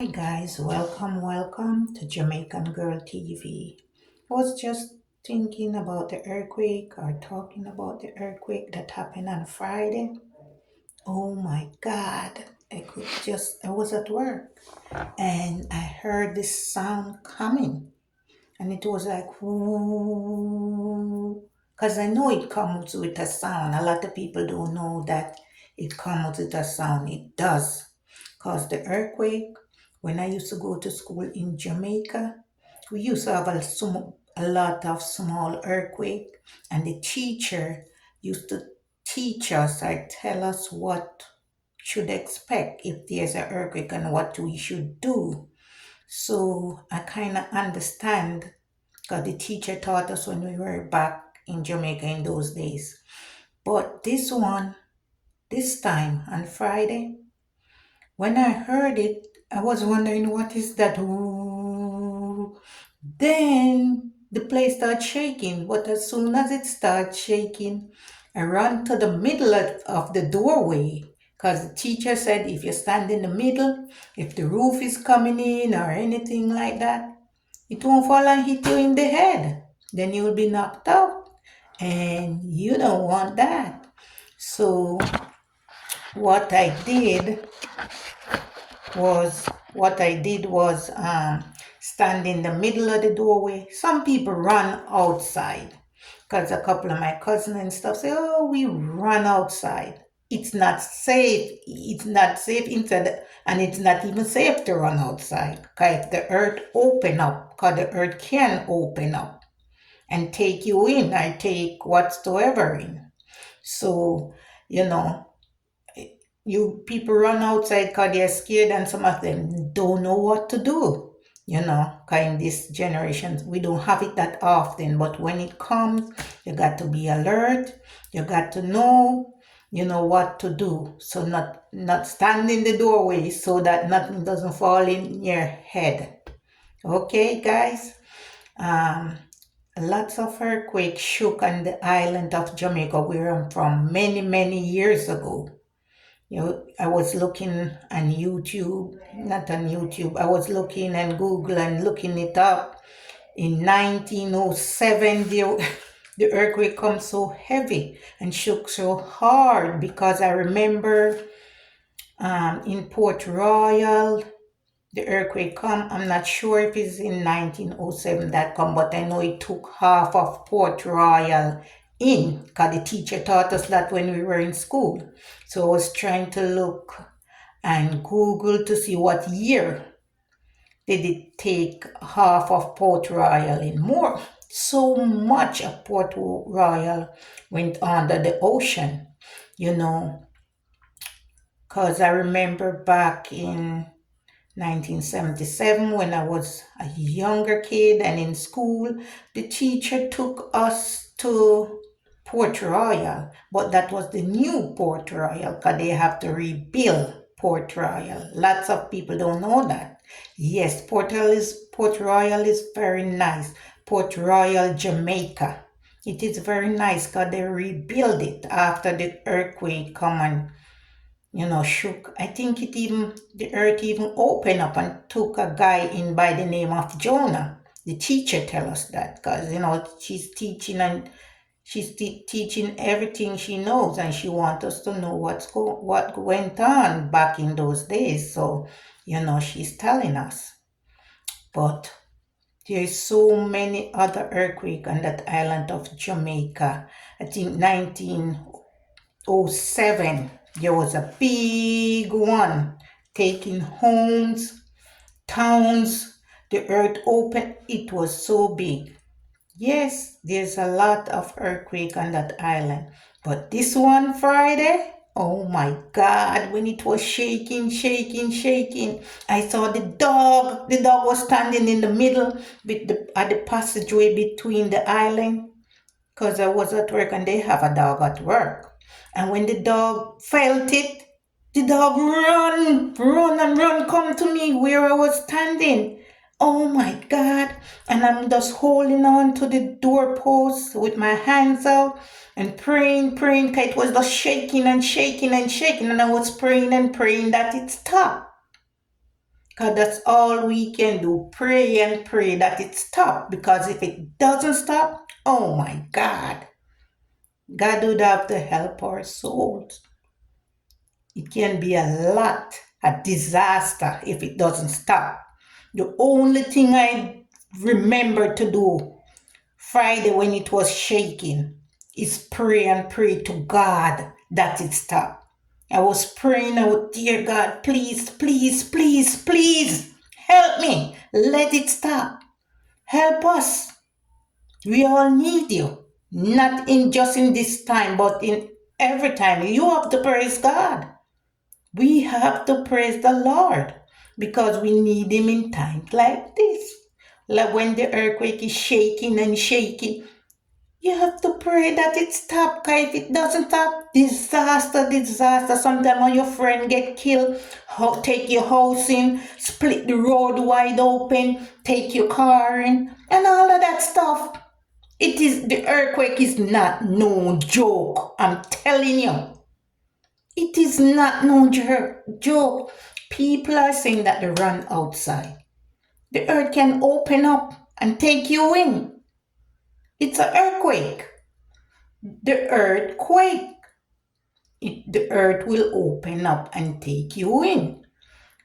Hi guys, welcome to Jamaican Girl TV. I was just thinking about the earthquake or talking about the earthquake that happened on Friday. Oh my God, I was at work and I heard this sound coming and it was like, whoo, because I know it comes with a sound. A lot of people don't know that it comes with a sound. It does. Because the earthquake, when I used to go to school in Jamaica, we used to have a lot of small earthquake, and the teacher used to teach us or tell us what should expect if there's an earthquake and what we should do. So I kind of understand because the teacher taught us when we were back in Jamaica in those days. But this time on Friday, when I heard it, I was wondering what is that? Ooh. Then the place started shaking, but as soon as it started shaking, I ran to the middle of the doorway because the teacher said if you stand in the middle, if the roof is coming in or anything like that, it won't fall and hit you in the head. Then you'll be knocked out, and you don't want that. So what I did what I did was stand in the middle of the doorway. Some people run outside because a couple of my cousins and stuff say, "Oh, we run outside." It's not safe. It's not safe inside, and it's not even safe to run outside. Because if the earth open up, because the earth can open up and take you in or take whatsoever in. So, you know, you people run outside because they're scared and some of them don't know what to do. In this generation, we don't have it that often, but when it comes, you got to be alert. You got to know, what to do. So not stand in the doorway so that nothing doesn't fall in your head. Okay, guys? Um, Lots of earthquakes shook on the island of Jamaica, where I'm from, many, many years ago. I was looking on YouTube, not on YouTube, I was looking on Google and looking it up. In 1907, the earthquake come so heavy and shook so hard because I remember in Port Royal, the earthquake come. I'm not sure if it's in 1907 that come, but I know it took half of Port Royal in, because the teacher taught us that when we were in school. So I was trying to look and Google to see what year did it take half of Port Royal in. More. So much of Port Royal went under the ocean, you know, because I remember back in 1977, when I was a younger kid and in school, the teacher took us to Port Royal, but that was the new Port Royal because they have to rebuild Port Royal. Lots of people don't know that. Yes, Port Royal is very nice. Port Royal, Jamaica. It is very nice because they rebuild it after the earthquake come and shook. I think the earth even opened up and took a guy in by the name of Jonah. The teacher tell us that because, she's teaching and teaching everything she knows and she wants us to know what went on back in those days. So, she's telling us. But there's so many other earthquake on that island of Jamaica. I think 1907, there was a big one taking homes, towns, the earth opened. It was so big. Yes, there's a lot of earthquake on that island. But this one Friday, oh my God, when it was shaking, shaking, shaking, I saw the dog. The dog was standing in the middle at the passageway between the island because I was at work and they have a dog at work. And when the dog felt it, the dog run and run, come to me where I was standing. Oh my God. And I'm just holding on to the doorpost with my hands out and praying, praying. It was just shaking and shaking and shaking. And I was praying and praying that it stopped. Because that's all we can do. Pray and pray that it stop. Because if it doesn't stop, oh my God, God would have to help our souls. It can be a disaster if it doesn't stop. The only thing I remember to do Friday when it was shaking is pray and pray to God that it stopped. I was praying out, dear God, please, please, please, please help me. Let it stop. Help us. We all need you. Not in just in this time, but in every time. You have to praise God. We have to praise the Lord because we need Him in times like this. Like when the earthquake is shaking and shaking, you have to pray that it stop. Cause if it doesn't stop, disaster, disaster. Sometimes when your friend get killed, take your house in, split the road wide open, take your car in, and all of that stuff. The earthquake is not no joke. I'm telling you. It is not no joke. People are saying that they run outside. The earth can open up and take you in. It's an earthquake. The earthquake. The earth will open up and take you in.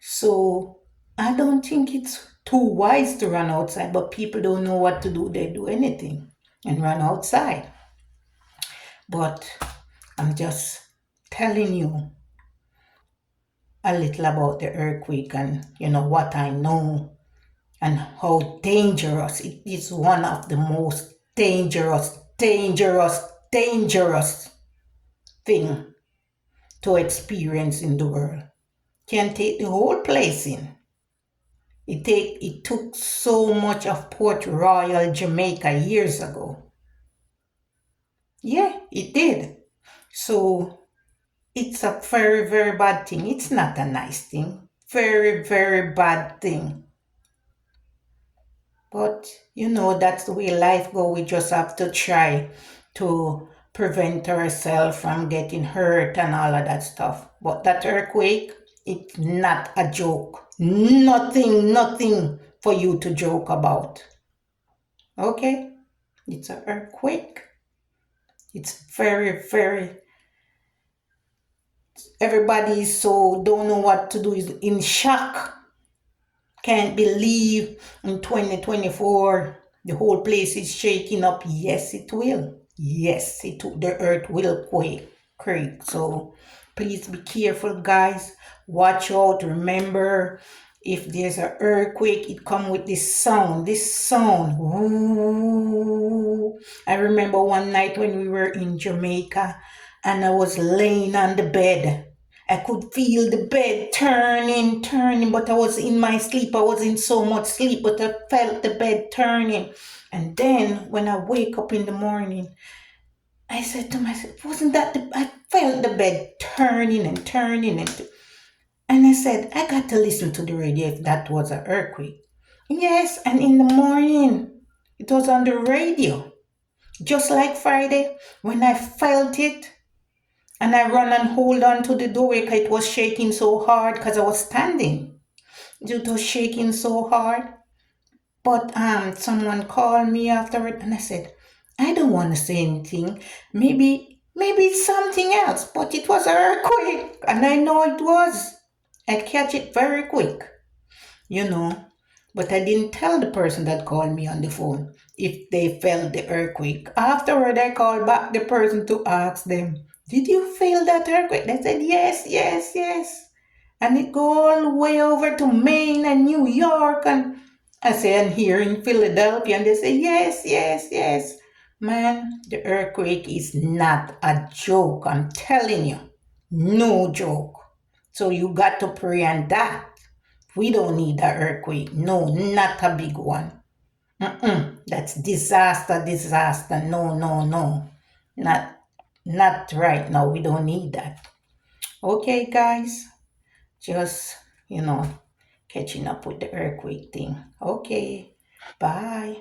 So I don't think it's too wise to run outside, but people don't know what to do. They do anything and run outside. But I'm just telling you a little about the earthquake and what I know and how dangerous it is. One of the most dangerous thing to experience in the world. Can take the whole place in. It took so much of Port Royal, Jamaica years ago. Yeah, it did. So it's a very, very bad thing. It's not a nice thing. Very, very bad thing. But that's the way life goes. We just have to try to prevent ourselves from getting hurt and all of that stuff. But that earthquake, it's not a joke. Nothing for you to joke about. Okay? It's an earthquake. It's very, very, everybody so don't know what to do, is in shock. Can't believe in 2024 the whole place is shaking up. Yes, it will. Yes, the earth will quake. So please be careful, guys. Watch out. Remember, if there's an earthquake, it come with this sound. Ooh. I remember one night when we were in Jamaica and I was laying on the bed. I could feel the bed turning, but I was in my sleep. I was in so much sleep, but I felt the bed turning. And then when I wake up in the morning, I said to myself, wasn't that I felt the bed turning and turning. And I said, I got to listen to the radio if that was an earthquake. Yes, and in the morning, it was on the radio. Just like Friday, when I felt it, and I run and hold on to the doorway because it was shaking so hard because I was standing. It was shaking so hard. But someone called me afterward and I said, I don't want to say anything. Maybe it's something else. But it was an earthquake. And I know it was. I catch it very quick. But I didn't tell the person that called me on the phone if they felt the earthquake. Afterward, I called back the person to ask them, did you feel that earthquake? They said, yes, yes, yes. And it go all the way over to Maine and New York. And I say, and here in Philadelphia. And they say, yes, yes, yes. Man, the earthquake is not a joke. I'm telling you. No joke. So you got to pray on that. We don't need an earthquake. No, not a big one. That's disaster. No, no, no. Not right now. We don't need that. Okay, guys. Just, catching up with the earthquake thing. Okay. Bye.